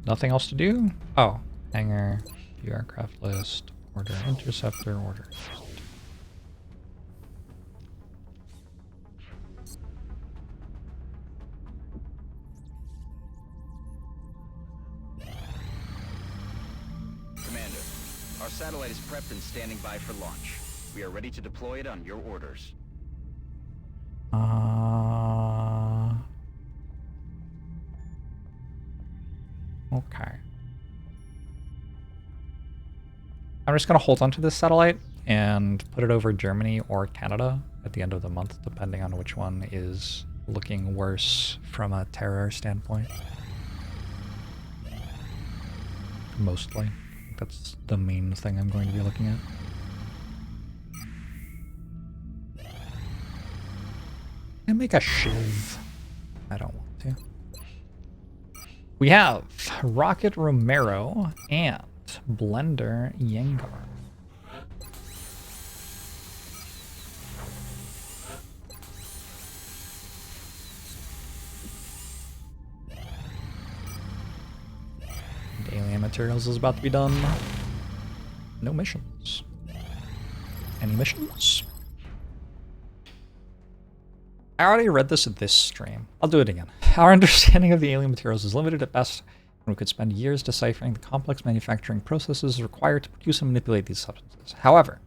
Nothing else to do? Oh, hangar, view aircraft list, order interceptor, order. Commander, our satellite is prepped and standing by for launch. We are ready to deploy it on your orders. Okay. I'm just going to hold on to this satellite and put it over Germany or Canada at the end of the month, depending on which one is looking worse from a terror standpoint. Mostly. I think that's the main thing I'm going to be looking at. And make a shiv. I don't want to. We have Rocket Romero and Blender Yengar. And alien materials is about to be done. No missions. Any missions? I already read this at this stream. I'll do it again. Our understanding of the alien materials is limited at best, and we could spend years deciphering the complex manufacturing processes required to produce and manipulate these substances. However,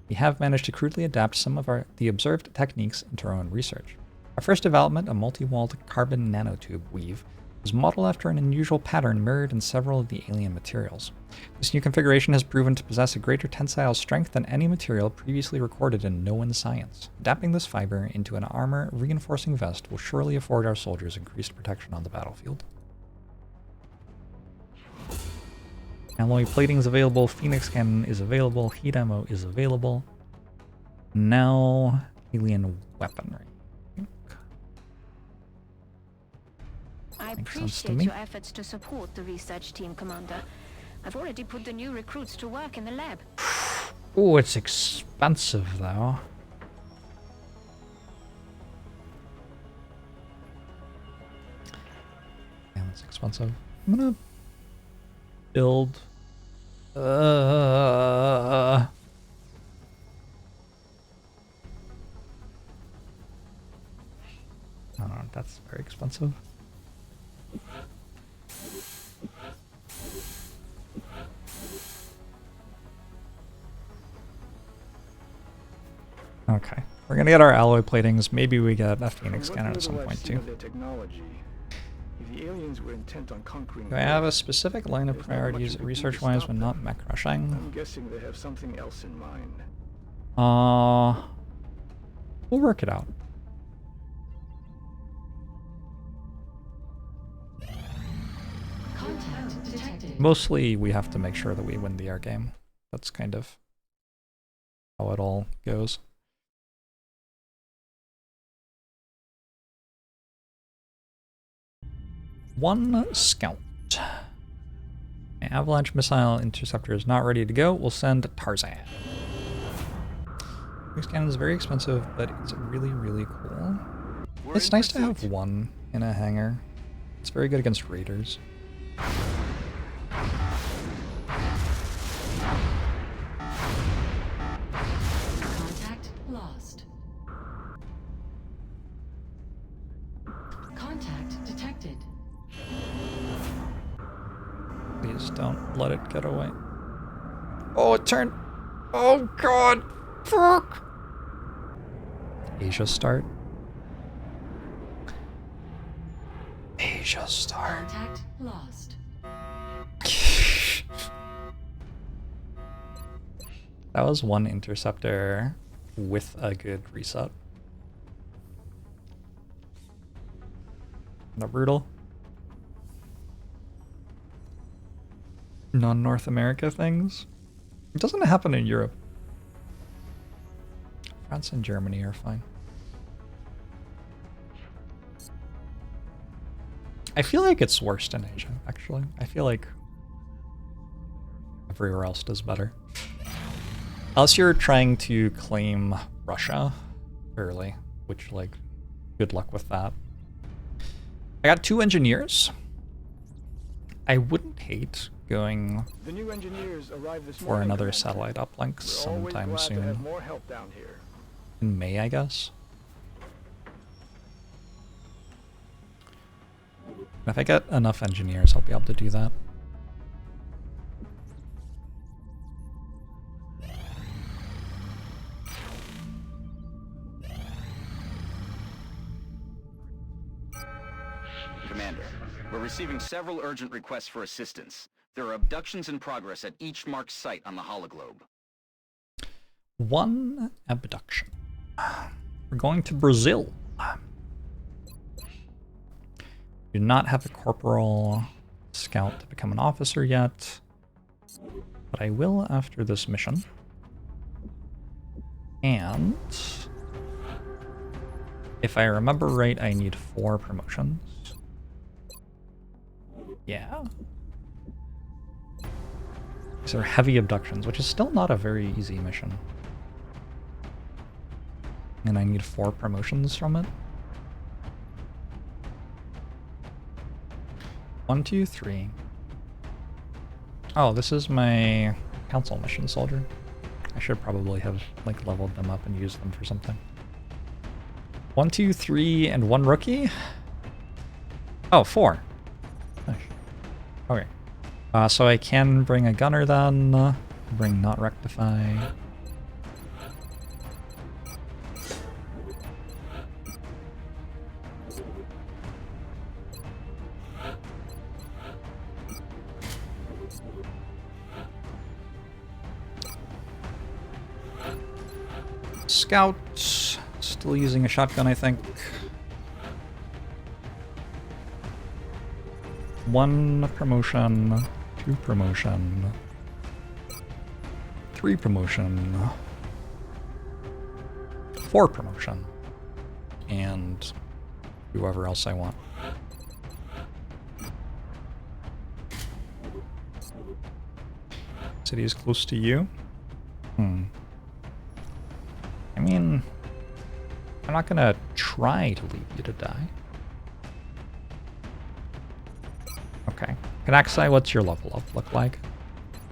we have managed to crudely adapt some of the observed techniques into our own research. Our first development, a multi-walled carbon nanotube weave, was modeled after an unusual pattern mirrored in several of the alien materials. This new configuration has proven to possess a greater tensile strength than any material previously recorded in known science. Adapting this fiber into an armor-reinforcing vest will surely afford our soldiers increased protection on the battlefield. Alloy plating is available, Phoenix cannon is available, heat ammo is available. Now, alien weaponry. I appreciate your efforts to support the research team, Commander. I've already put the new recruits to work in the lab. Oh, it's expensive though. Yeah, that's expensive. I'm gonna build. I don't know. That's very expensive. Okay, we're gonna get our alloy platings. Maybe we get a Phoenix cannon at some point too. Do I have a specific line of priorities research-wise when not mech rushing? I'm guessing they have something else in mind. We'll work it out. Contact detected. Mostly, we have to make sure that we win the air game. That's kind of how it all goes. One scout. An avalanche missile interceptor is not ready to go. We'll send Tarzan. This cannon is very expensive, but it's really, really cool. It's nice to have one in a hangar. It's very good against raiders. Contact lost. Contact detected. Please don't let it get away. Oh, it turned. Oh, God. Fuck. Asia start. Asia start. Contact lost. That was one interceptor with a good reset. The brutal. Non-North America things. It doesn't happen in Europe. France and Germany are fine. I feel like it's worse in Asia, actually. I feel like everywhere else does better. Unless you're trying to claim Russia early, which, like, good luck with that. I got 2 engineers. I wouldn't hate going The new engineers arrived this for morning, another Commander. satellite uplink We're always sometime glad to have soon. more help down here. In May, I guess. If I get enough engineers, I'll be able to do that. Commander, we're receiving several urgent requests for assistance. There are abductions in progress at each marked site on the hologlobe. One abduction. We're going to Brazil. Do not have a corporal scout to become an officer yet, but I will after this mission. And if I remember right, I need 4 promotions. Yeah. These are heavy abductions, which is still not a very easy mission. And I need 4 promotions from it. 1, 2, 3. Oh, this is my council mission soldier. I should probably have like leveled them up and used them for something. 1, 2, 3, and 1 rookie? Oh, 4. Nice. Okay. So I can bring a gunner then. Bring not rectify. Scout, still using a shotgun, I think. 1 promotion, 2 promotion, 3 promotion, 4 promotion, and whoever else I want. City is close to you. I mean, I'm not gonna try to leave you to die. Okay. Kanaxai, what's your level up look like?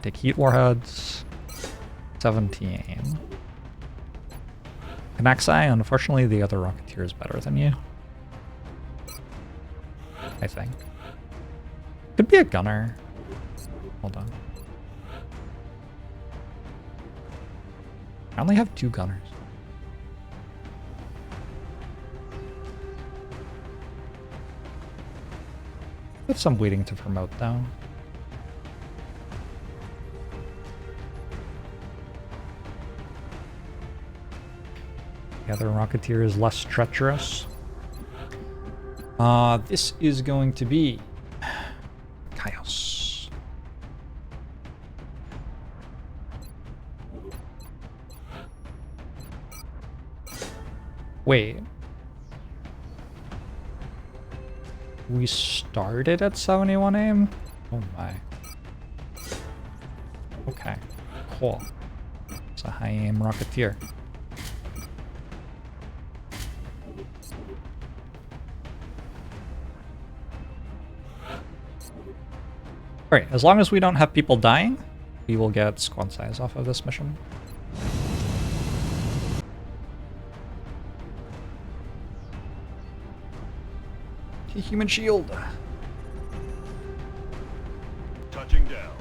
Take heat warheads. 17. Kanaxai, unfortunately the other Rocketeer is better than you. I think. Could be a gunner. Hold on. I only have 2 gunners. With some waiting to promote though. The other Rocketeer is less treacherous. This is going to be Chaos. Wait. We started at 71 aim? Oh my. Okay, cool. It's a high aim Rocketeer. Alright, as long as we don't have people dying, we will get squad size off of this mission. Human shield. Touching down.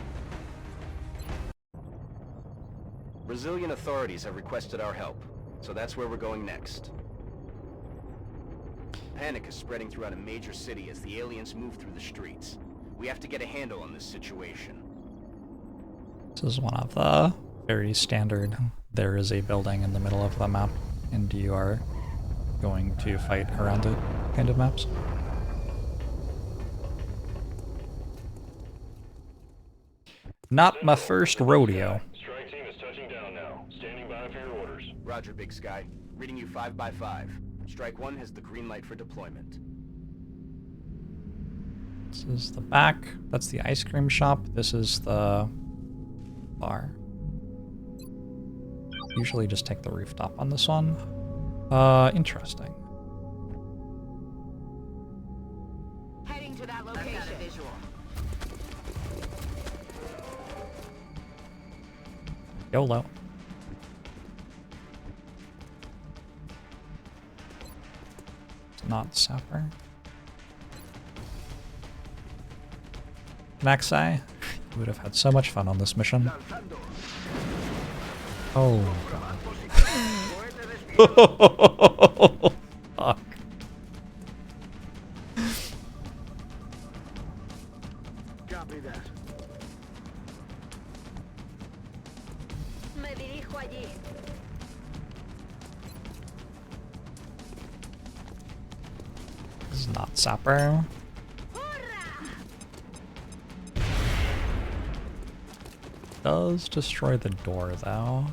Brazilian authorities have requested our help, so that's where we're going next. Panic is spreading throughout a major city as the aliens move through the streets. We have to get a handle on this situation. This is one of the very standard, there is a building in the middle of the map, and you are going to fight around it kind of maps. Not my first rodeo. Strike team is touching down now. Standing by for your orders. Roger, Big Sky. Reading you 5 by 5. Strike 1 has the green light for deployment. This is the back. That's the ice cream shop. This is the bar. Usually just take the rooftop on this one. Interesting. Heading to that location. YOLO. It's not Sapper. Knaxai, you would have had so much fun on this mission. Oh god. Fuck. Copy that. Me dirijo allí. This is not Sapper. Does destroy the door though.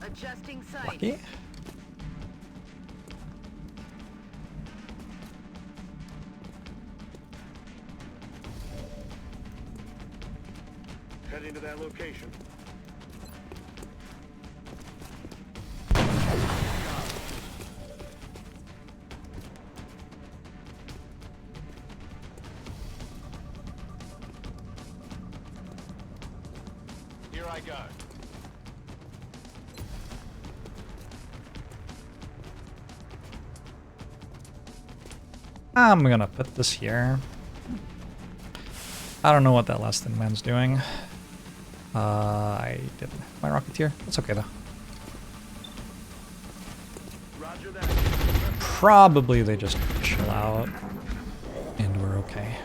Adjusting sight. Lucky. Heading to that location. Here I go. I'm gonna put this here. I don't know what that last thin man's doing. I didn't have my Rocketeer. That's okay though. Roger that. Probably they just chill out and we're okay.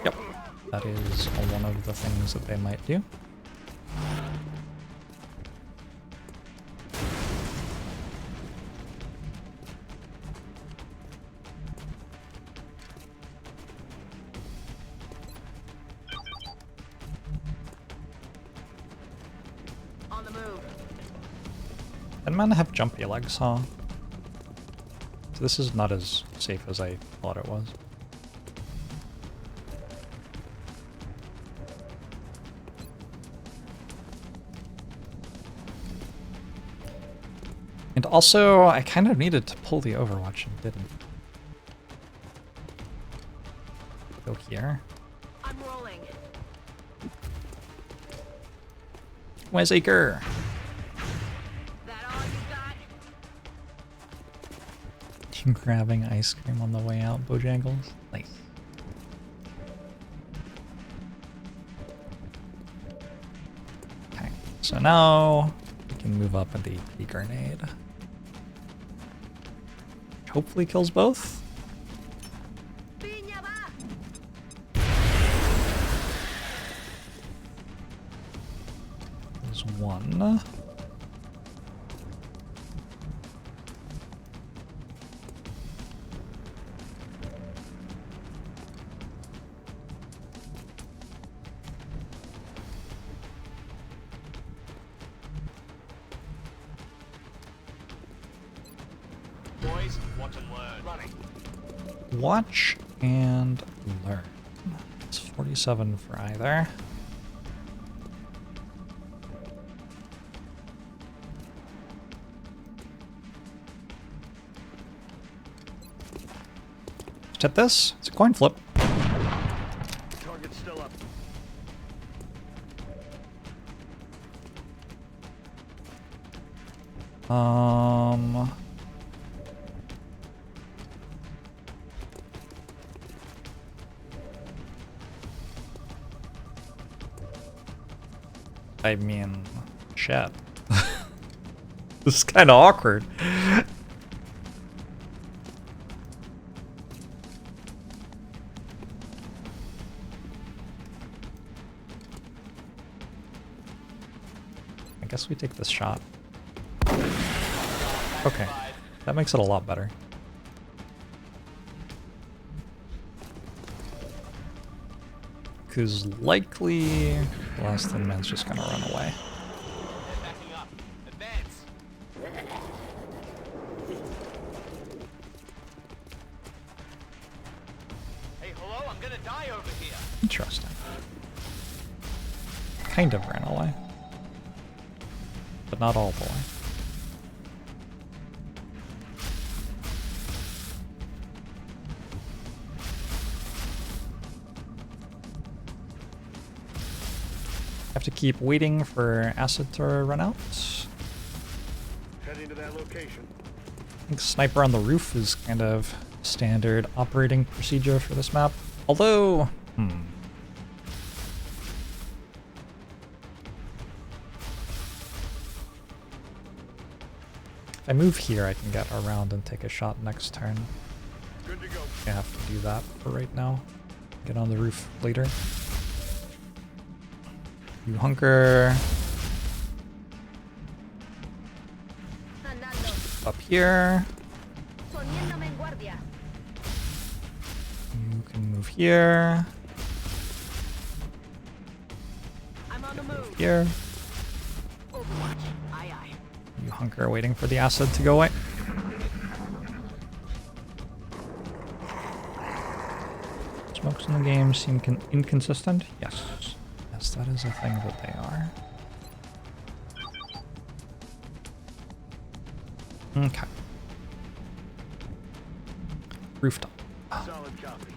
Yep, that is one of the things that they might do. On the move. And men have jumpy legs, huh? So this is not as safe as I thought it was. And also, I kind of needed to pull the Overwatch and didn't. Go here. I'm rolling. Where's Acre? That all you got? Grabbing ice cream on the way out, Bojangles. Nice. Okay, so now we can move up into the grenade. Hopefully kills both. Piña va. There's one. Boys, watch and learn. Running. Watch and learn. It's 47 for either. Tip this. It's a coin flip. Target's still up. I mean, shit. This is kind of awkward. I guess we take this shot. Okay, that makes it a lot better. Because likely the last thin man's just gonna run away. Backing up. Advance. Hey, hello, I'm gonna die over here. Interesting. Kind of ran away. but not all the way. Have to keep waiting for acid to run out. Heading to that location. I think sniper on the roof is kind of standard operating procedure for this map. Although, if I move here, I can get around and take a shot next turn. Good to go. I have to do that for right now. Get on the roof later. You hunker Andando. up here. Poniéndome en guardia. You can move here. I'm on the move. Here. Overwatch. Aye, aye. You hunker waiting for the acid to go away. Smokes in the game seem inconsistent. Yes. Yes, that is a thing that they are. Okay. Rooftop. Solid copy.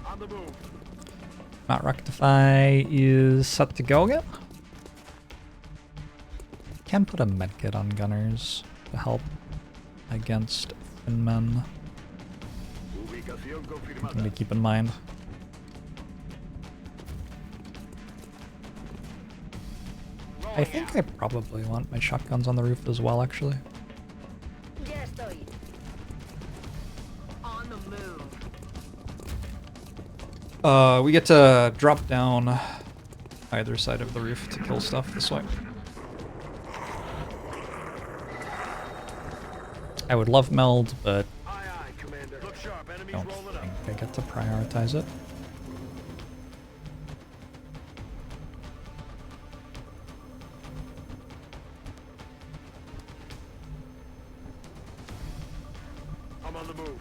On the move. Mount Rectify is set to go again. Can put a medkit on gunners to help against thin men. Ubicación Something to confirmada. keep in mind. I think I probably want my shotguns on the roof as well, actually. Ya estoy. On the move. We get to drop down either side of the roof to kill stuff this way. I would love meld, but Aye, aye, Commander. Look sharp. Enemies don't rolling up. think I get to prioritize it. I'm on the move.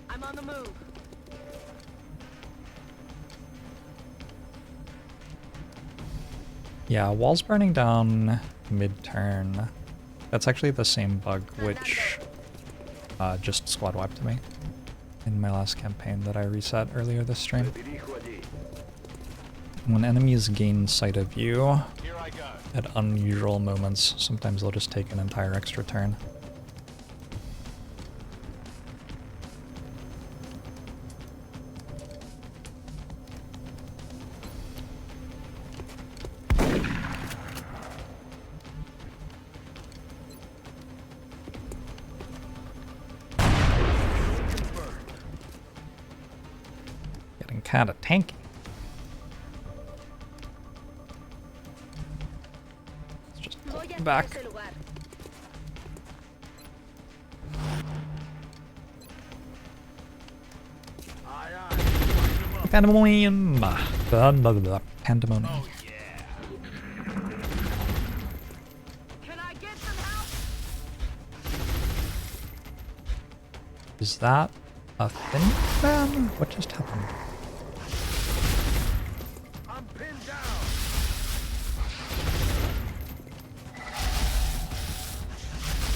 I'm on the move. Yeah, walls burning down mid-turn. That's actually the same bug which just squad wiped me in my last campaign that I reset earlier this stream. Dirijo allí. When enemies gain sight of you Here I go. at unusual moments, sometimes they'll just take an entire extra turn. Getting kind of tanky. Let's just pull Voy a back. ese lugar. Aye, aye. Line 'em up. Pandemonium. Pandemonium. Oh yeah. Can I get some help? Is that a thin man? What just happened? I'm pinned down.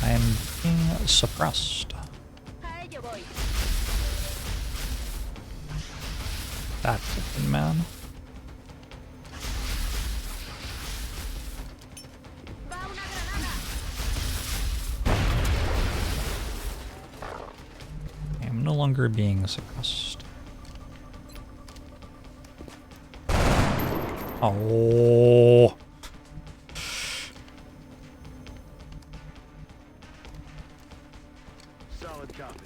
I am being suppressed. A ello voy. That's a thin man. Va una granada. I am no longer being suppressed. Oh. Solid copy.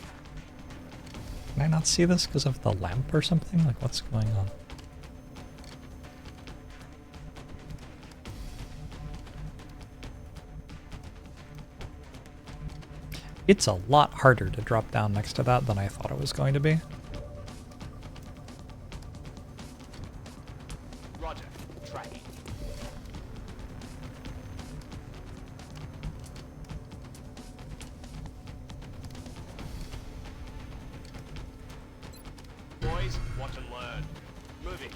Can I not see this because of the lamp or something? Like, what's going on? It's a lot harder to drop down next to that than I thought it was going to be. Roger. Tracking. Boys, watch and learn. Moving.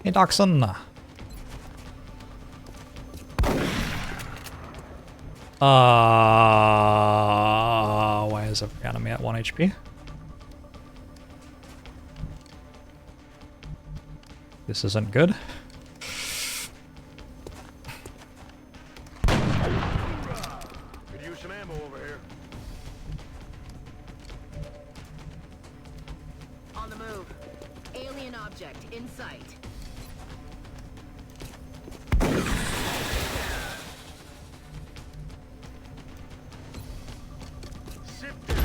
Hey, Dachshund. Why is every enemy at 1 HP? This isn't good. Could use some ammo over here. On the move. Alien object in sight. Sit down.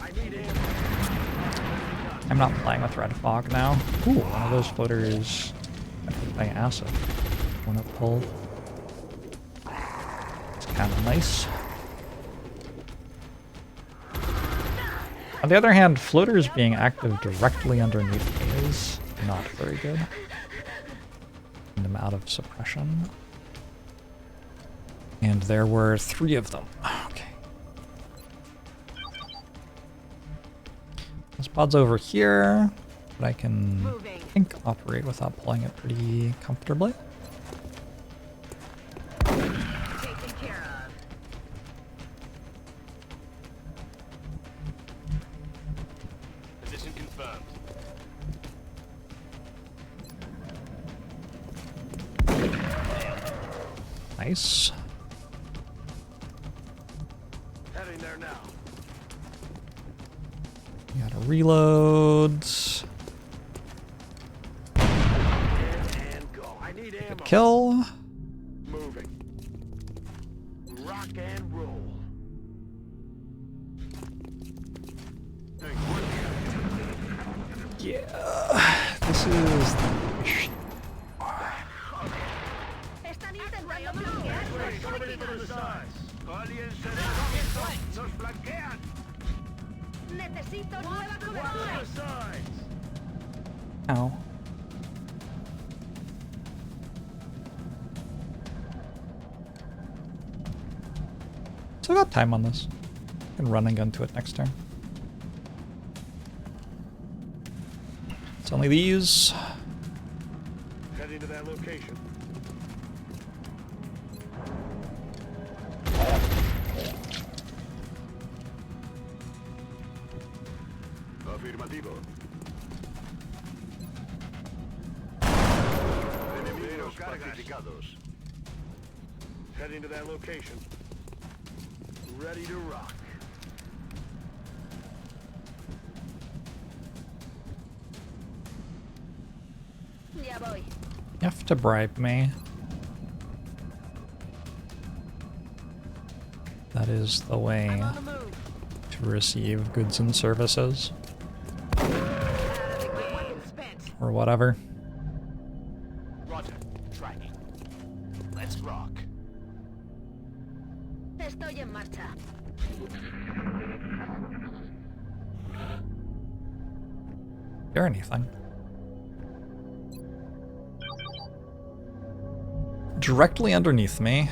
I need ammo. I'm not playing with Red Fog now. Ooh, one of those floaters affected by acid. Wanna pull? It's kind of nice. On the other hand, floaters being active directly underneath me is not very good. And I'm out of suppression. And there were 3 of them. Okay. This pod's over here, but I can, I think, operate without pulling it pretty comfortably. Taken care of. Position confirmed. Nice. Heading there now. We gotta reload. And go. I need ammo. Good kill. Moving. Rock and roll. Yeah. This is Están intentando bloquear. Somebody to the sides. Aliens nos flanquean. Necesito nueva Watch cobertura. the sides. Ow. So I got time on this. I can run and gun to it next turn. It's only these. Heading to that location. Afirmativo. Enemigos pacificados. Heading to that location. Ready to rock. Ya voy. You have to bribe me. That is the way On the move. to receive goods and services. Weapon spent. Or whatever. Roger. Tracking. Let's rock. Estoy en marcha. Or anything. Directly underneath me.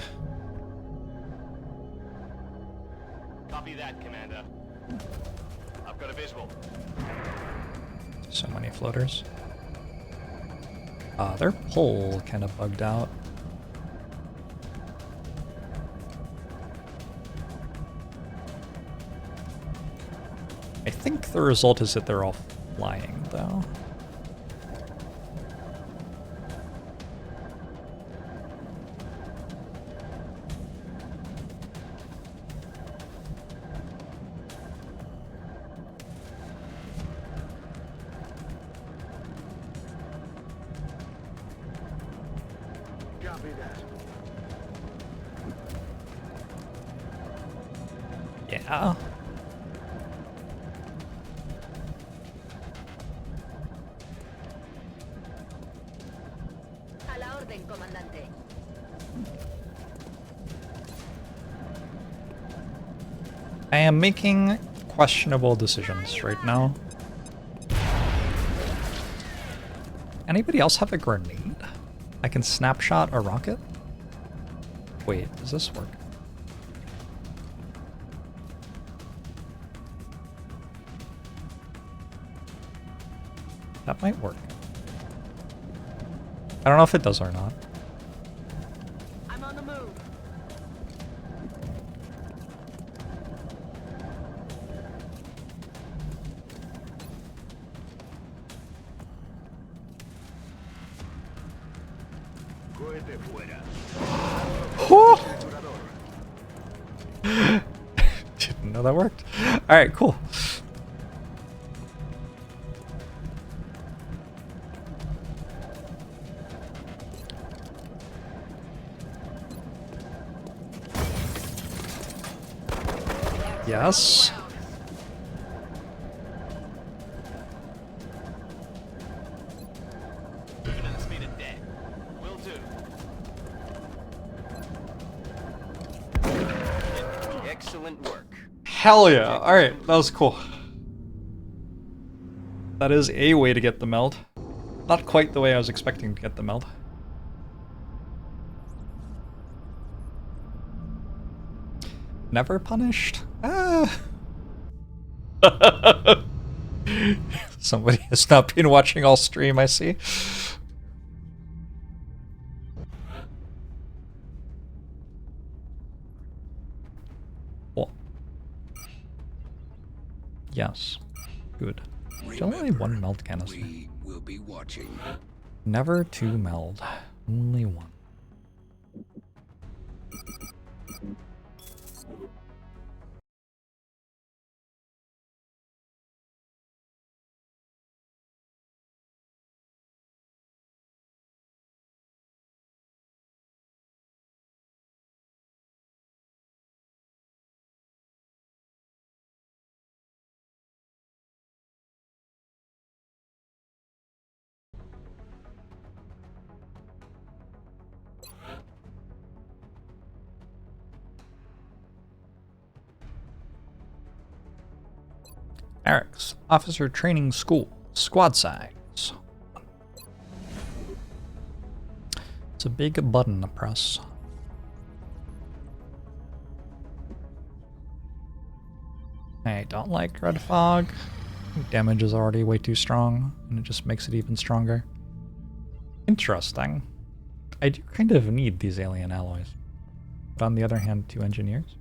Copy that, Commander. I've got a visual. So many floaters. Their pull kind of bugged out. I think the result is that they're all flying, though. Copy that. Yeah. A la orden, comandante. I am making questionable decisions right now. Anybody else have a grenade? I can snapshot a rocket? Wait, does this work? That might work. I don't know if it does or not. I'm on the move. Cohete fuera. Didn't know that worked. Alright, cool. Yes. Moving at the speed of death. Will do. Excellent work. Hell yeah. Alright, that was cool. That is a way to get the meld. Not quite the way I was expecting to get the meld. Never punished? Ah. Somebody has not been watching all stream, I see. Cool. Yes. Good. Still only one meld canister. We will be watching. Never two meld. Only one. Eric's Officer Training School. Squad size. It's a big button to press. I don't like Red Fog. Damage is already way too strong, and it just makes it even stronger. Interesting. I do kind of need these alien alloys. But on the other hand, 2 engineers.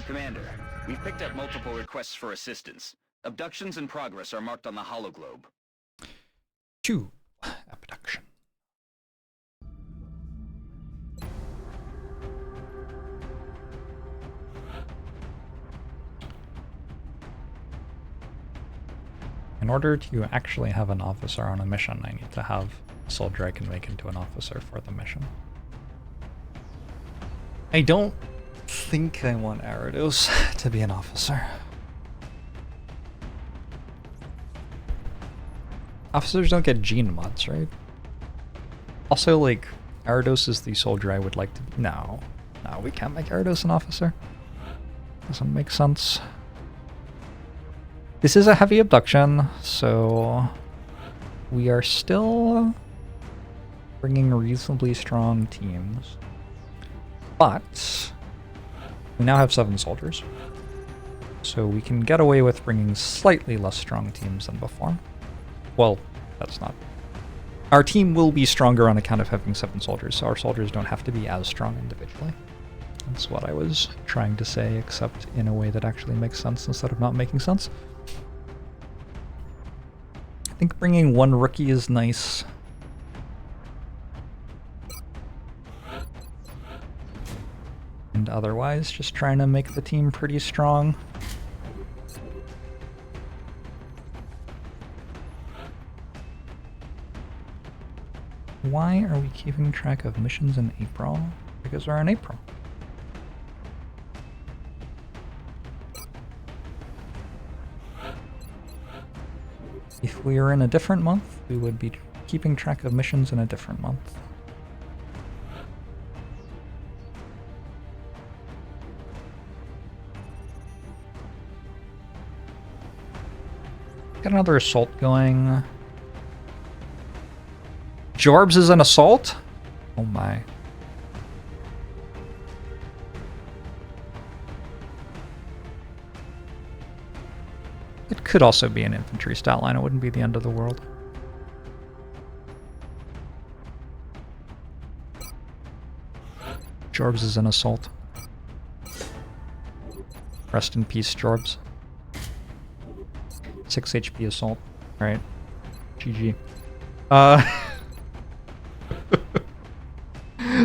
Commander, we've picked up multiple requests for assistance. Abductions in progress are marked on the hologlobe. 2. Abduction. In order to actually have an officer on a mission, I need to have a soldier I can make into an officer for the mission. I don't think I want Arados to be an officer. Officers don't get gene mods, right? Also, like, Arados is the soldier I would like to... No, we can't make Arados an officer. Doesn't make sense. This is a heavy abduction, so we are still bringing reasonably strong teams. But we now have 7 soldiers, so we can get away with bringing slightly less strong teams than before. Well, that's not... Our team will be stronger on account of having 7 soldiers, so our soldiers don't have to be as strong individually. That's what I was trying to say, except in a way that actually makes sense instead of not making sense. I think bringing 1 rookie is nice. And otherwise, just trying to make the team pretty strong. Why are we keeping track of missions in April? Because we're in April. If we were in a different month, we would be keeping track of missions in a different month. Got another assault going. JORBS is an assault? Oh my. It could also be an infantry stat line. It wouldn't be the end of the world. Jorbs is an assault. Rest in peace, Jorbs. 6 HP assault. Alright. GG.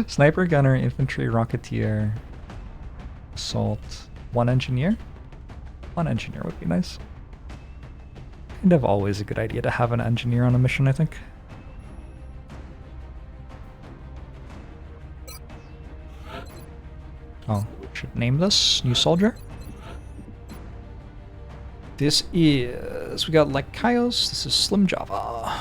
Sniper, gunner, infantry, rocketeer, assault. 1 engineer? 1 engineer would be nice. Kind of always a good idea to have an engineer on a mission, I think. Oh, should name this new soldier. This is, we got Lycaios, this is Slim Java.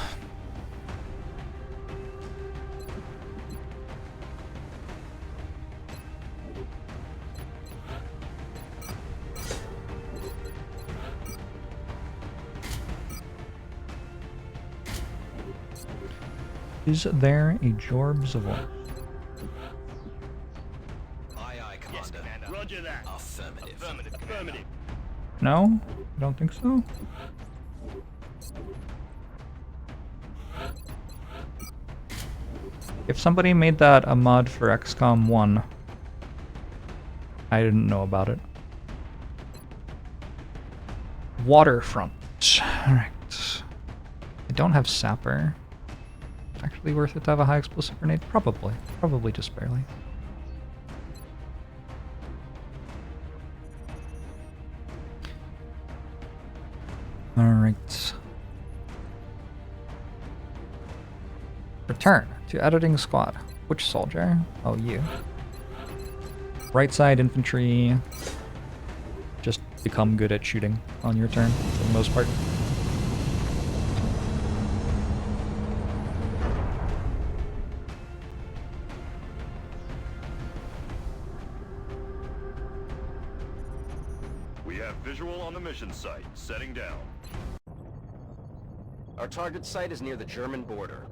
Is there a Jorbs of war? Yes, Commander. Roger that. Affirmative. Affirmative. No? I don't think so. If somebody made that a mod for XCOM 1, I didn't know about it. Waterfront. Alright. I don't have Sapper. Actually worth it to have a high explosive grenade? Probably. Probably just barely. Alright. Return to editing squad. Which soldier? Oh, you. Right side infantry. Just become good at shooting on your turn for the most part. We have visual on the mission site. Setting down. Our target site is near the German border.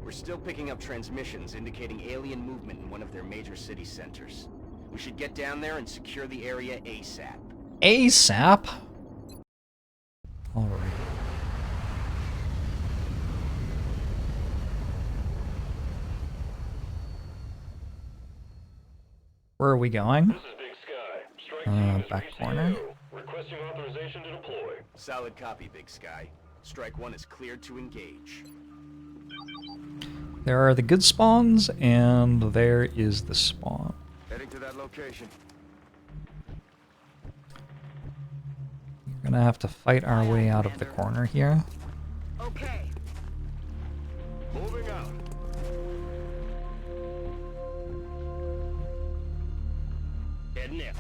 We're still picking up transmissions indicating alien movement in one of their major city centers. We should get down there and secure the area ASAP. ASAP? Alright. Where are we going? This is Big Sky. Strike team is Back reaching corner. AO. Requesting authorization to deploy. Solid copy, Big Sky. Strike 1 is cleared to engage. There are the good spawns, and there is the spawn. Heading to that location. We're gonna have to fight our way out of the corner here. Okay. Moving out. Heading in.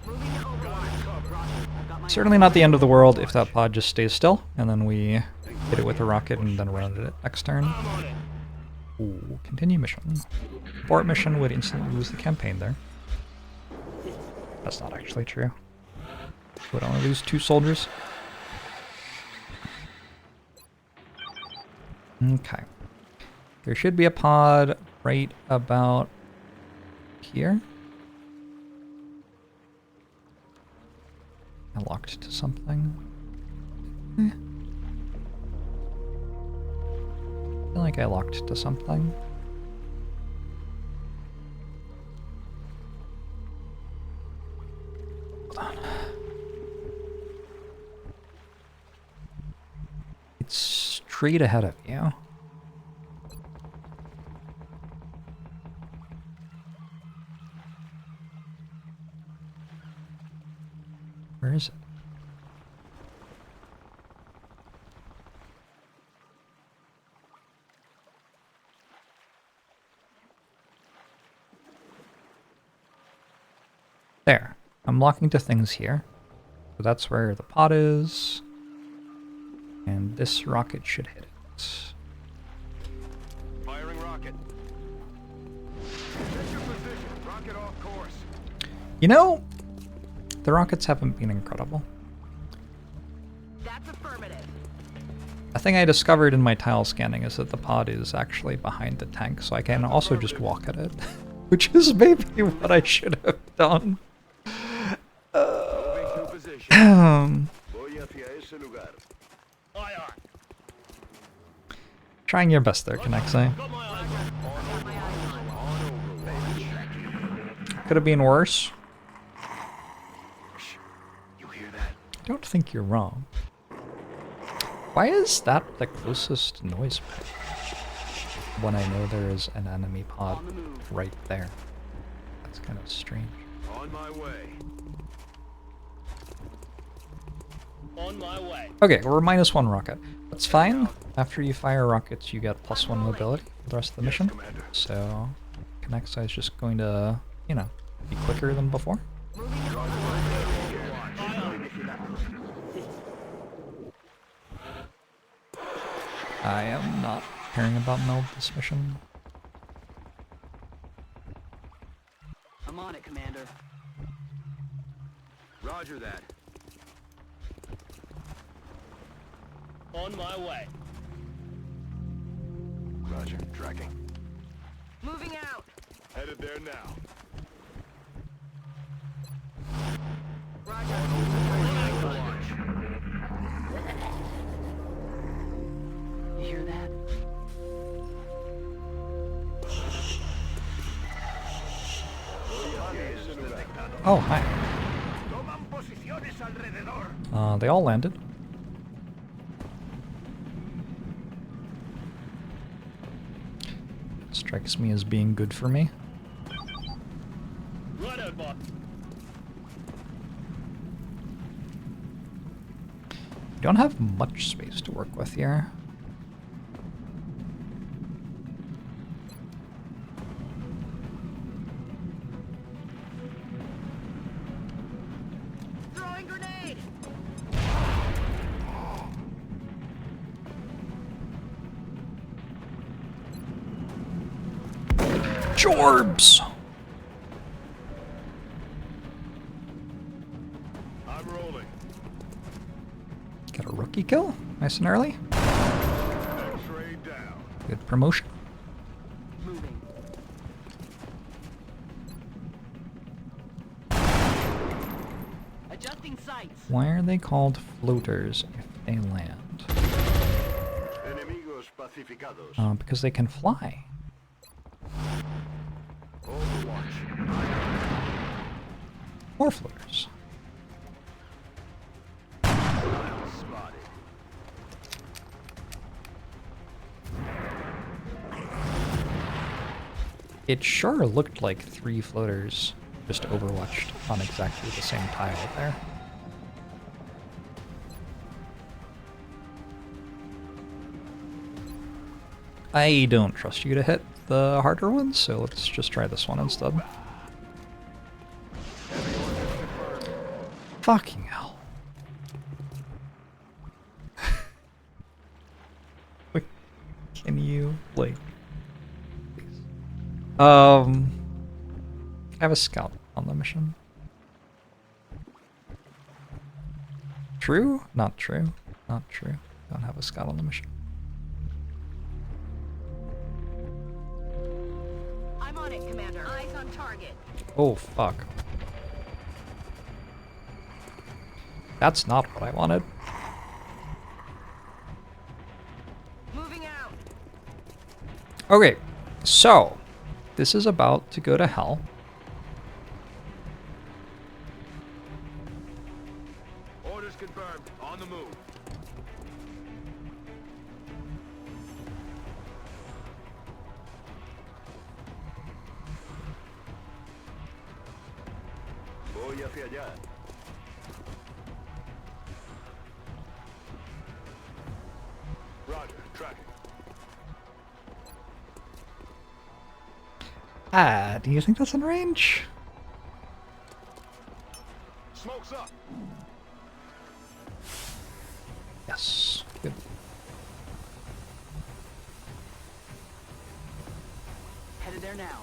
Moving to Overwatch. Roger. I've got my Certainly not the end of the world if that pod just stays still, and then we hit it with a rocket and then run it next turn. I'm on it. Ooh, continue mission. Abort mission would instantly lose the campaign there. That's not actually true. Would only lose 2 soldiers. Okay. There should be a pod right about here. I locked to something. I feel like I locked to something. Hold on. It's straight ahead of you. Where is it? There. I'm locking to things here. So that's where the pod is. And this rocket should hit it. Firing rocket. Check your position. Rocket off course. You know, the rockets haven't been incredible. That's affirmative. A thing I discovered in my tile scanning is that the pod is actually behind the tank, so I can also just walk at it. Which is maybe what I should have done. Moving to position. Voy hacia ese lugar. Aye, aye. Trying your best there, Kanexai. Got my eyes on. Could have been worse. You hear that? I don't think you're wrong. Why is that the closest noise pit when I know there is an enemy pod right there? That's kind of strange. On my way. On my way. Okay, we're -1 rocket. That's fine. After you fire rockets, you get +1 mobility for the rest of the mission. Commander. So, Kanexai is just going to, you know, be quicker than before. I am not caring about meld this mission. I'm on it, Commander. Roger that. On my way. Roger. Tracking. Moving out. Headed there now. Roger. You hear that? Oh, hi. Toman posiciones alrededor. They all landed. Strikes me as being good for me. Righto, boss. We don't have much space to work with here. Throwing grenade. JORBS! I'm rolling. Got a rookie kill. Nice and early. X-ray down. Good promotion. Moving. Adjusting sights. Why are they called floaters if they land? Enemigos pacificados. Because they can fly. Overwatch. More floaters. Spotted. It sure looked like 3 floaters just overwatched on exactly the same tile there. I don't trust you to hit the harder ones, so let's just try this one instead. Fucking hell. Can you, like... please. I have a scout on the mission. True? Not true. Not true. Don't have a scout on the mission. I'm on it, Commander. Eyes on target. Oh, fuck. That's not what I wanted. Moving out. Okay, so this is about to go to hell. Orders confirmed. On the move. Voy hacia allá. Roger. Tracking. Do you think that's in range? Smoke's up. Yes. Good. Headed there now.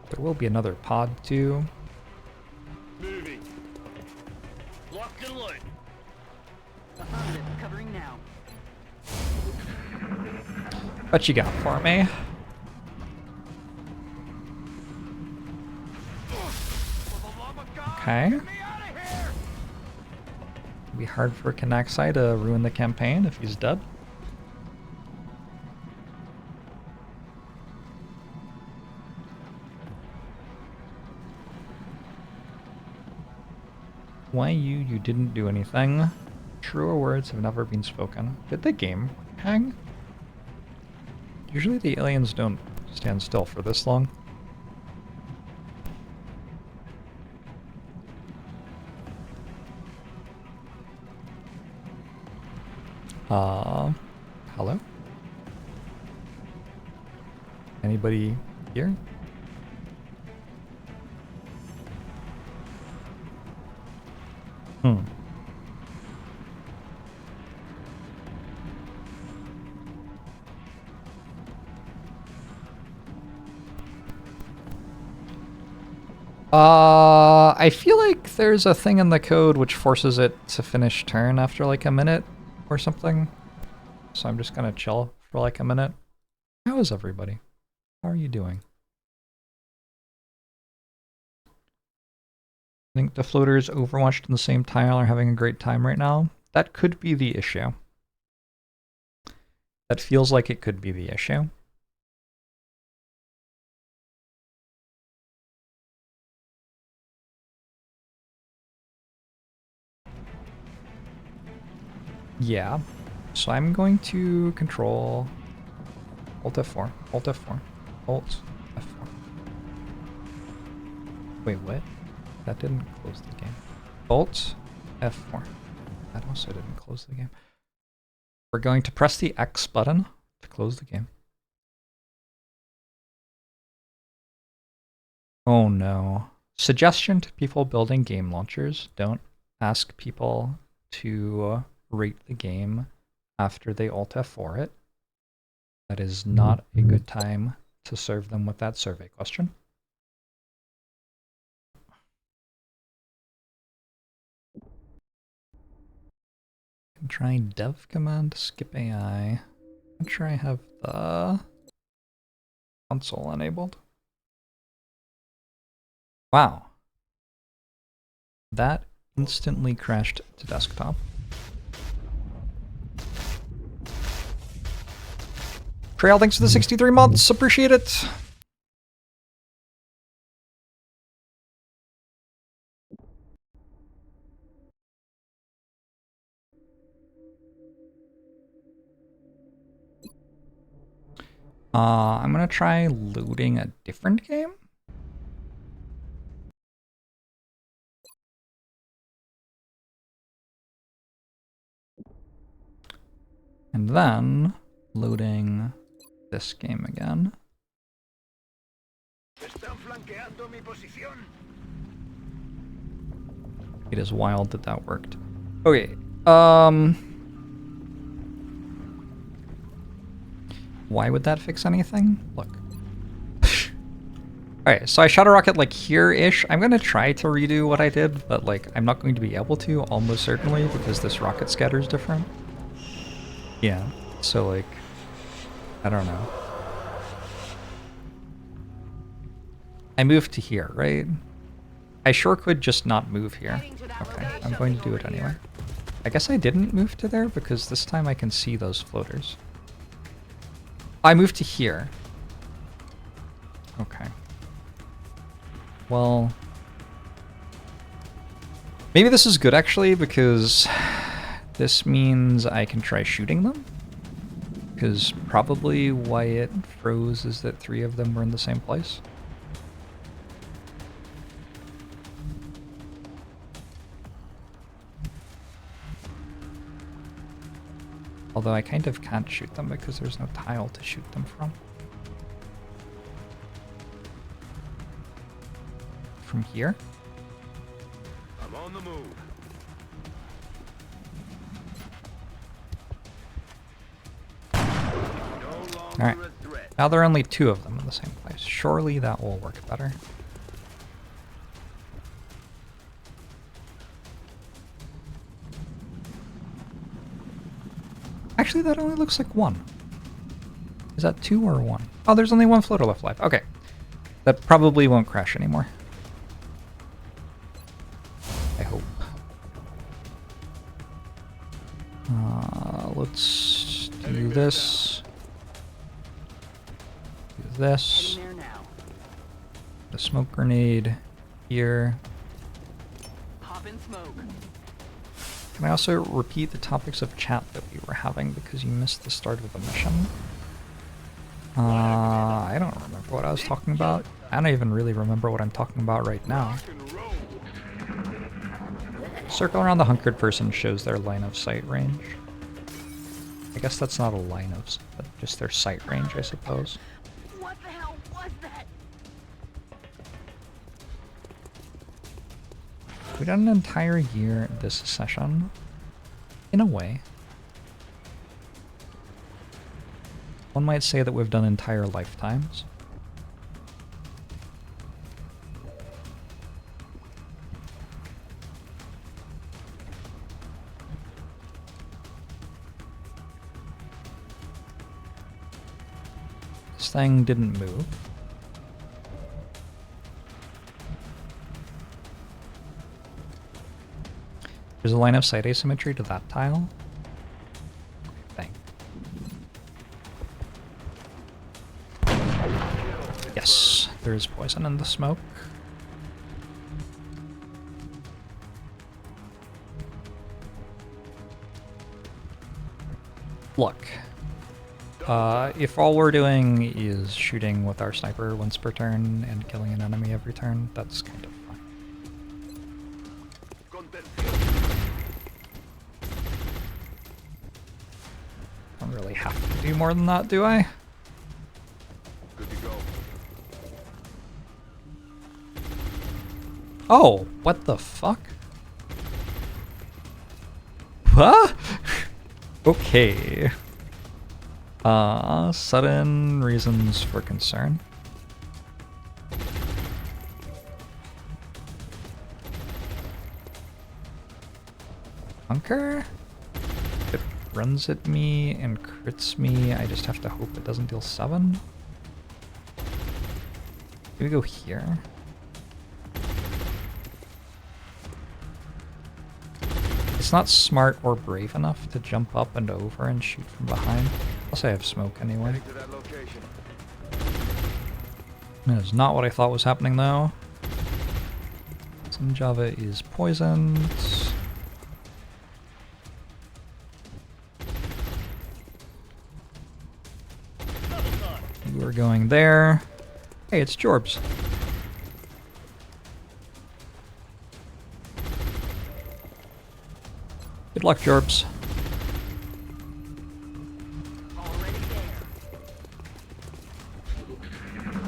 There will be another pod too. Moving. Locked and loaded. Affirmative. Covering now. What you got for me? Okay. It'd be hard for Kanaxai to ruin the campaign if he's dead. Why you didn't do anything? Truer words have never been spoken. Did the game hang? Usually the aliens don't stand still for this long. Hello? Anybody here? I feel like there's a thing in the code which forces it to finish turn after like a minute or something. So I'm just gonna chill for like a minute. How is everybody? How are you doing? I think the floaters overwatched in the same tile are having a great time right now. That could be the issue. That feels like it could be the issue. Yeah, so I'm going to control Alt F4, Alt F4, Alt F4. Wait, what? That didn't close the game. Alt F4. That also didn't close the game. We're going to press the X button to close the game. Oh no. Suggestion to people building game launchers: don't ask people to rate the game after they Alt F4 it. That is not a good time to serve them with that survey question. I'm trying dev command, skip AI. I'm sure I have the console enabled. Wow. That instantly crashed to desktop. Trail, thanks for the 63 months. Appreciate it. I'm gonna try loading a different game. And then loading this game again. It is wild that that worked. Okay, why would that fix anything? Look. Alright, so I shot a rocket like here-ish. I'm gonna try to redo what I did, but like I'm not going to be able to, almost certainly, because this rocket scatter is different. Yeah, so like, I don't know. I moved to here, right? I sure could just not move here. Okay, I'm going to do it anyway. I guess I didn't move to there because this time I can see those floaters. I moved to here. Okay. Well, maybe this is good actually, because this means I can try shooting them. Because probably why it froze is that 3 of them were in the same place. Although I kind of can't shoot them because there's no tile to shoot them from. From here? I'm on the move. Alright. Now there are only 2 of them in the same place. Surely that will work better. Actually, that only looks like 1. Is that 2 or 1? Oh, there's only 1 floater left alive. Okay. That probably won't crash anymore. I hope. Let's do this. Do this. Heading there now. The smoke grenade here. Pop in smoke. Can I also repeat the topics of chat that we were having because you missed the start of the mission? I don't remember what I was talking about. I don't even really remember what I'm talking about right now. Circle around the hunkered person shows their line of sight range. I guess that's not a line of sight, but just their sight range, I suppose. What the hell was that? We've done an entire year this session, in a way. One might say that we've done entire lifetimes. This thing didn't move. There's a line of sight asymmetry to that tile. Thing. Yes, there is poison in the smoke. Look. If all we're doing is shooting with our sniper once per turn and killing an enemy every turn, that's kind of fine. Don't really have to do more than that, do I? Good to go. Oh, what the fuck? Huh? Okay. Sudden reasons for concern. Bunker? If it runs at me and crits me, I just have to hope it doesn't deal 7. Can we go here? It's not smart or brave enough to jump up and over and shoot from behind. Plus I have smoke anyway. Heading to that location. That is not what I thought was happening though. Some Java is poisoned. You are going there. Hey, it's JORBS. Good luck, JORBS.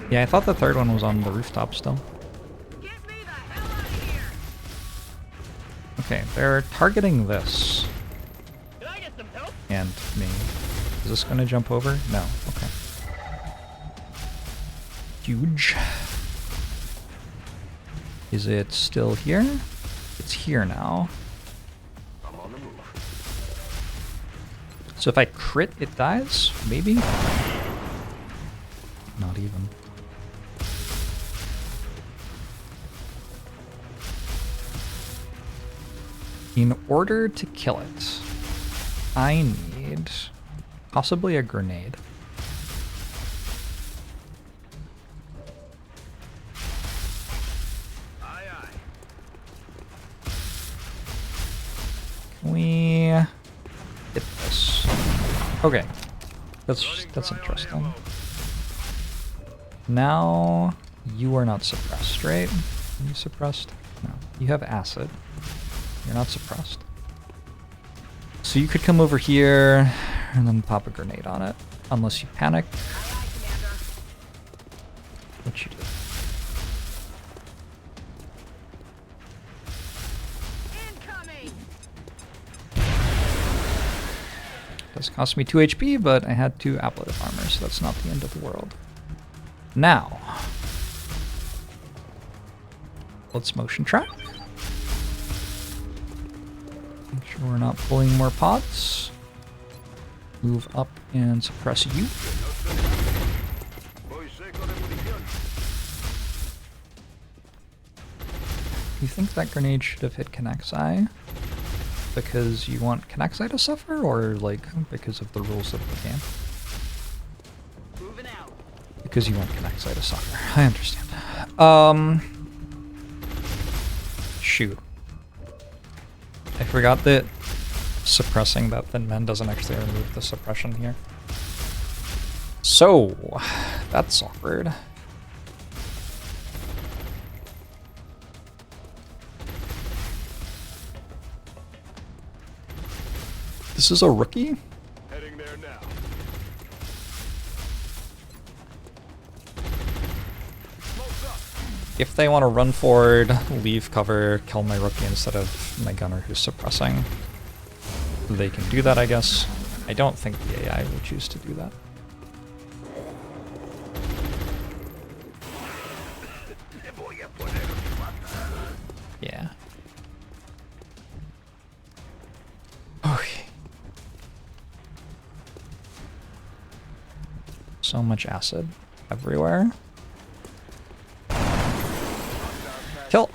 Yeah, I thought the third one was on the rooftop still. Get me the hell out of here! Okay, they're targeting this. Can I get some help? And me. Is this gonna jump over? No. Okay. Huge. Is it still here? It's here now. I'm on the move. So if I crit, it dies? Maybe? Not even. In order to kill it, I need possibly a grenade. Aye, aye. Can we get this? Okay, that's interesting. Now you are not suppressed, right? Are you suppressed? No. You have acid. You're not suppressed. So you could come over here and then pop a grenade on it. Unless you panic. What you do. Incoming! Does cost me 2 HP, but I had 2 applet of armor, so that's not the end of the world. Now, let's motion track. Make sure we're not pulling more pods. Move up and suppress you. Voy seco de munición. You think that grenade should have hit Connexi? Because you want Connexi to suffer, or like because of the rules of the game? Moving out. Because you want Connexi to suffer. I understand. Shoot. I forgot that suppressing that Thin Man doesn't actually remove the suppression here. So, that's awkward. This is a rookie? Heading there now. Smoke's up. If they want to run forward, leave cover, kill my rookie instead of my gunner who's suppressing, they can do that, I guess. I don't think the AI will choose to do that. Yeah. Okay. So much acid everywhere. Kill.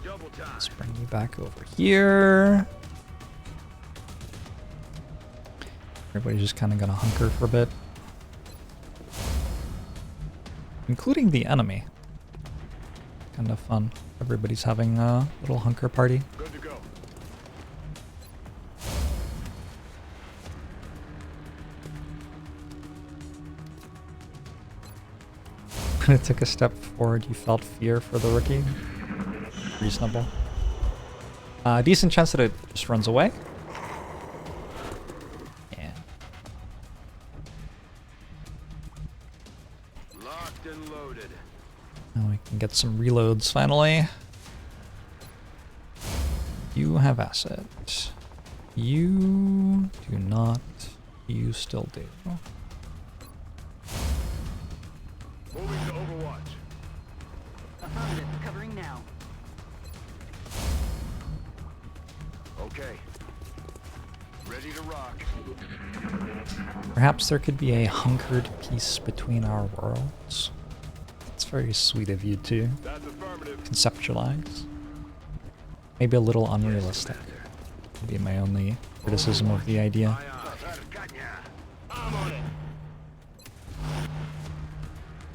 Double time. Let's bring you back over here. Everybody's just kind of gonna hunker for a bit. Including the enemy. Kind of fun. Everybody's having a little hunker party. Good to go. When it took a step forward, you felt fear for the rookie. Reasonable. Decent chance that it just runs away. Yeah. Locked and loaded. Now we can get some reloads finally. You have asset. You do not. You still do. Moving to Overwatch. Affirmative. Covering now. Okay. Ready to rock. Perhaps there could be a hunkered peace between our worlds. That's very sweet of you to That's affirmative. conceptualize. Maybe a little unrealistic. Would be my only criticism of the idea. I'm on it.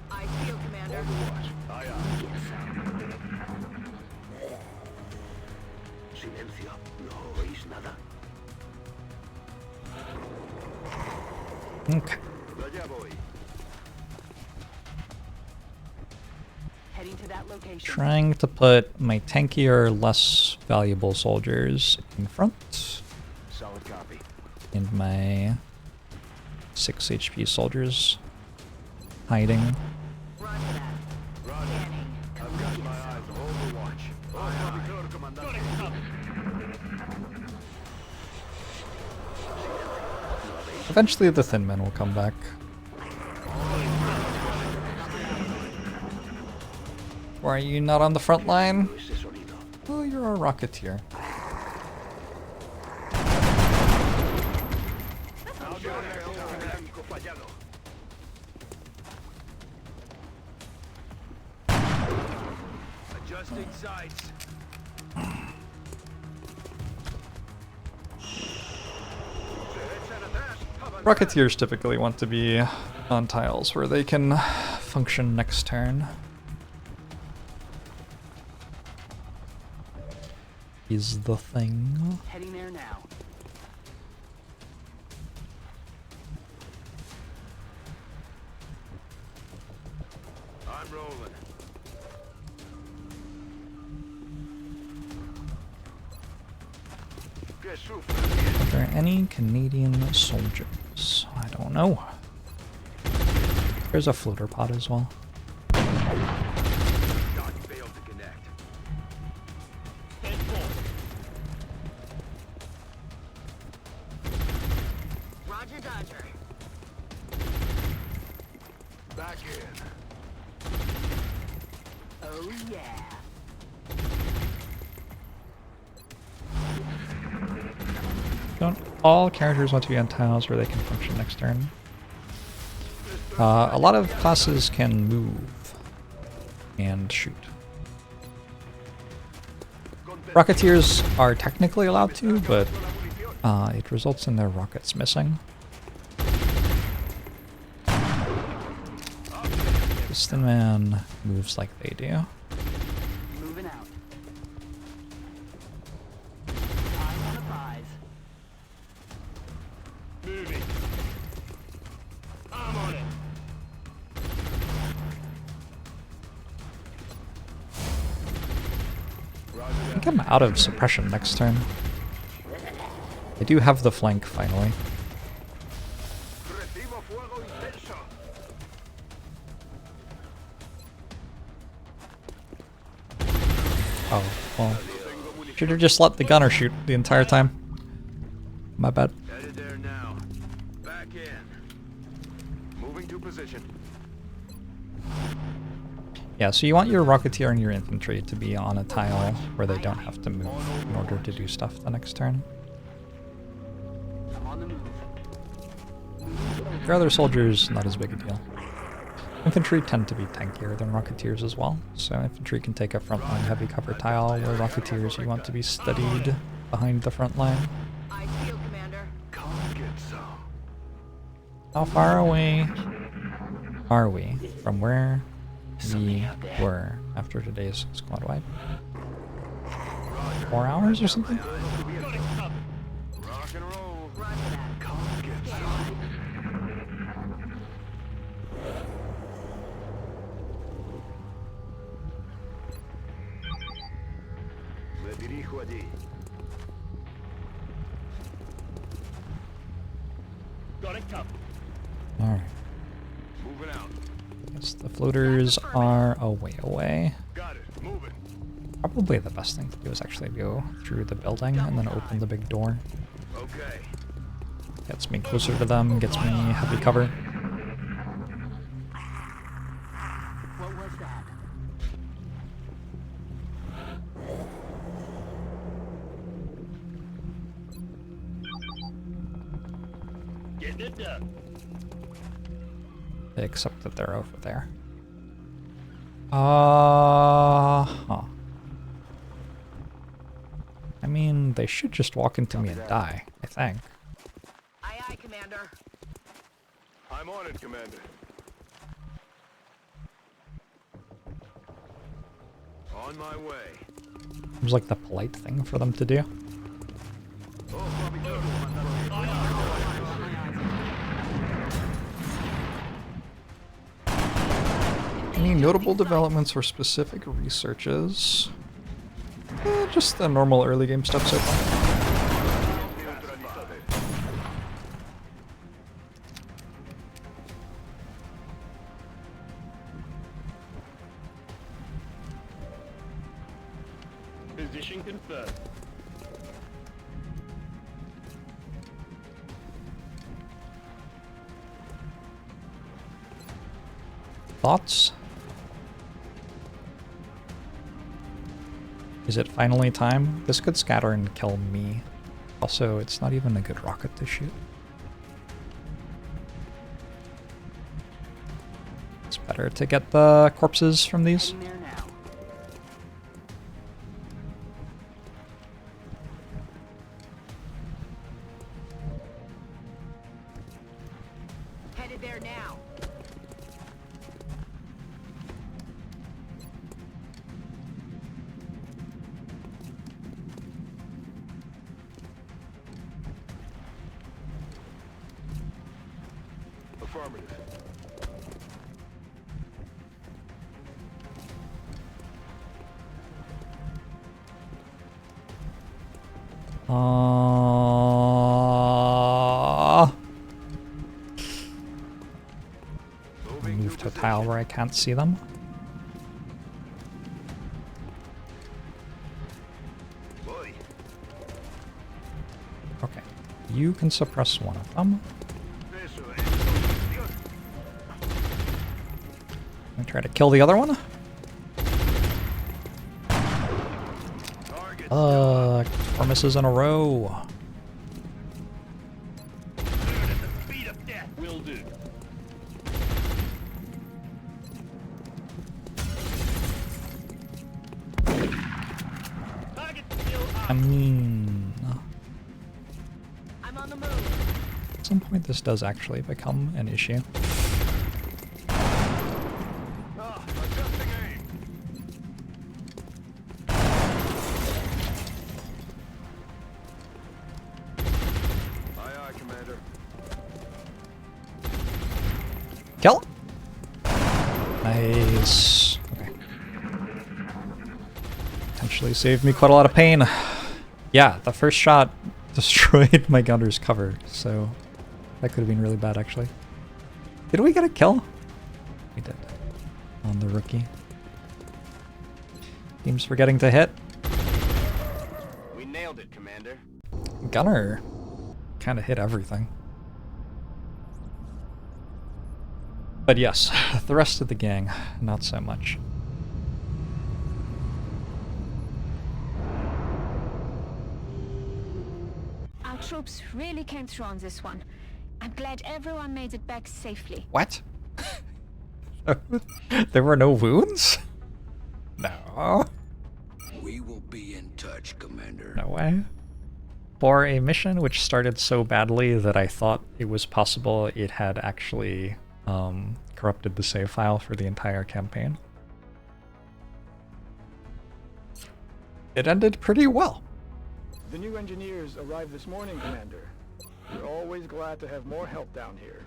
I feel, Commander. Aye, Silencio. No oís nada. Okay. Allá voy. Heading to that location. Trying to put my tankier, less valuable soldiers in front, Solid copy. and my 6 HP soldiers hiding. Roger that. Roger. Scanning. I've got my eyes on Overwatch. Monitor, comandante. Eventually the Thin Men will come back. Why are you not on the front line? Ese sonido. Oh, you're a Rocketeer. Fallado. Adjusting sights. Rocketeers typically want to be on tiles where they can function next turn. Is the thing. Heading there now. I'm rolling. Que sufre. Are there any Canadian soldiers? I don't know. There's a floater pod as well. Shot failed to connect. Head full. Roger Dodger. Back in. Oh yeah. Don't all characters want to be on tiles where they can function next turn? A lot of classes can move and shoot. Rocketeers are technically allowed to, but it results in their rockets missing. Piston Man moves like they do. Moving out. Eyes on the prize. Moving. I'm on it. I think I'm out of suppression next turn. I do have the flank finally. Recibo fuego intenso. Oh, well. Should have just let the gunner shoot the entire time. My bad. Headed there now. Back in. Moving to position. Yeah, so you want your Rocketeer and your Infantry to be on a tile where they don't have to move in order to do stuff the next turn. I'm on the move. Your other soldiers, not as big a deal. Infantry tend to be tankier than Rocketeers as well, so Infantry can take a frontline heavy cover tile, where Rocketeers you want to be steadied behind the front line. I feel, Commander. Come get some. How far away are we from where we were after today's squad wipe? 4 hours or something? Rock and roll. Roger that. Come get some. Me dirijo allí. Got it covered. Alright. Moving out. Guess the floaters are a way away. Got it. Moving. Probably the best thing to do is actually go through the building and then open the big door. Okay. Gets me closer to them, gets me heavy cover. What was that? Getting it done. Except that they're over there. Huh. I mean, they should just walk into me and die, I think. Aye, aye, Commander. I'm on it, Commander. On my way. Seems like the polite thing for them to do. Oh, copy good. Any notable developments or specific researches? Just the normal early game stuff so far. Position confirmed. Thoughts? Is it finally time? This could scatter and kill me. Also, it's not even a good rocket to shoot. It's better to get the corpses from these. Heading there now. Headed there now. Affirmative. Move to a tile where I can't see them. Boy. Okay. You can suppress one of them. Eso es. Gonna try to kill the other one. Target 4 misses in a row. cleared at the speed of death. Will do. Target still up. I mean, I'm on the move. at some point this does actually become an issue. Adjusting aim. Aye, Commander. Kill. Nice. Okay. Potentially saved me quite a lot of pain. Yeah, the first shot destroyed my gunner's cover, so that could have been really bad actually. Did we get a kill? We did. On the rookie. Team's forgetting to hit. We nailed it, Commander. Gunner kind of hit everything. But yes, the rest of the gang, not so much. Our troops really came through on this one. I'm glad everyone made it back safely. What? There were no wounds? No. We will be in touch, Commander. No way. For a mission which started so badly that I thought it was possible it had actually corrupted the save file for the entire campaign. It ended pretty well. The new engineers arrived this morning, Commander. We're always glad to have more help down here.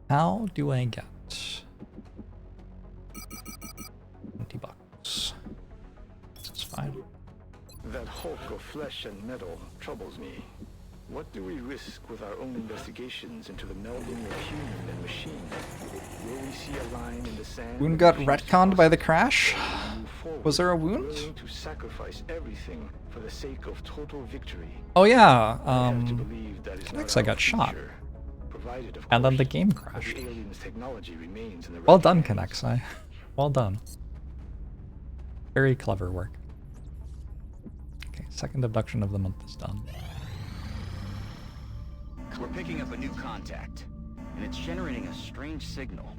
How do I get 20 bucks? This is fine. That hulk of flesh and metal troubles me. What do we risk with our own investigations into the melding of human and machine? Will we see a line in the sand? Wound that got refutes retconned by the possibility crash? and move forward, Was there a wound? willing to sacrifice everything for the sake of total victory? Oh yeah, I have to believe that is Connects, not I got our shot. future, provided, of And then the course, game that crashed. the aliens' technology remains in the Well right done, hands. Konexai. Well done. Very clever work. Okay, second abduction of the month is done. We're picking up a new contact, and it's generating a strange signal.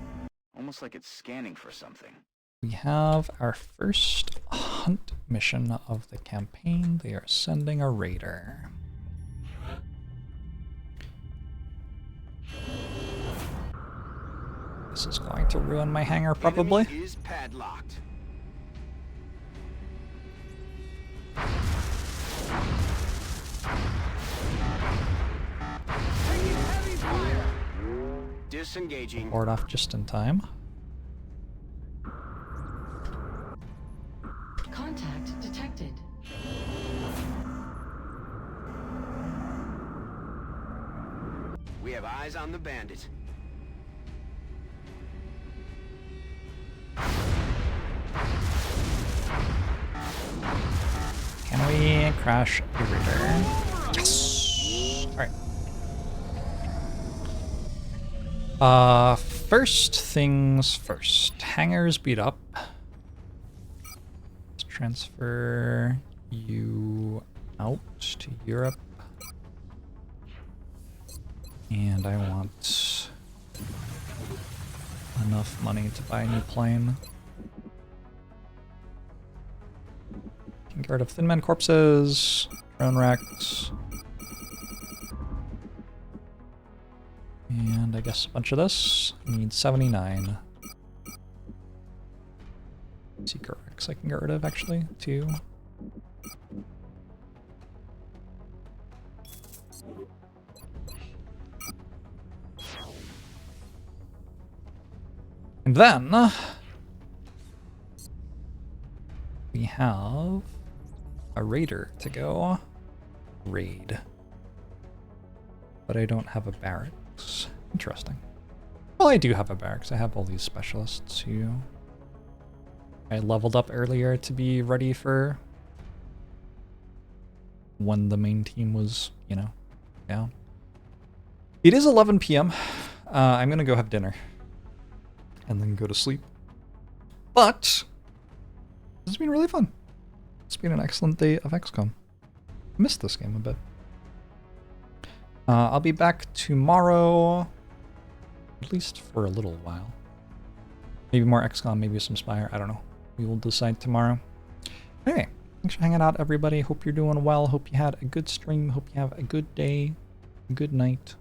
Almost like it's scanning for something. We have our first hunt mission of the campaign. They are sending a raider. This is going to ruin my hangar, probably. Enemy is padlocked. Taking heavy fire. Disengaging. Board off just in time. Contact detected. We have eyes on the bandit. Can we crash the raider? Yes! Alright. First things first. Hangars beat up. Let's transfer you out to Europe. And I want enough money to buy a new plane. Can get rid of Thin Man corpses, drone wrecks. And I guess a bunch of this. I need 79. Seeker wrecks I can get rid of actually, too. And then we have a raider to go raid. But I don't have a barracks. Interesting. Well, I do have a barracks. I have all these specialists who I leveled up earlier to be ready for when the main team was, you know, down. It is 11 p.m. I'm gonna go have dinner. and then go to sleep. But this has been really fun. It's been an excellent day of XCOM. I missed this game a bit. I'll be back tomorrow, at least for a little while. Maybe more XCOM, maybe some Spire, I don't know. We will decide tomorrow. Anyway, thanks for hanging out, everybody. Hope you're doing well. Hope you had a good stream. Hope you have a good day, a good night,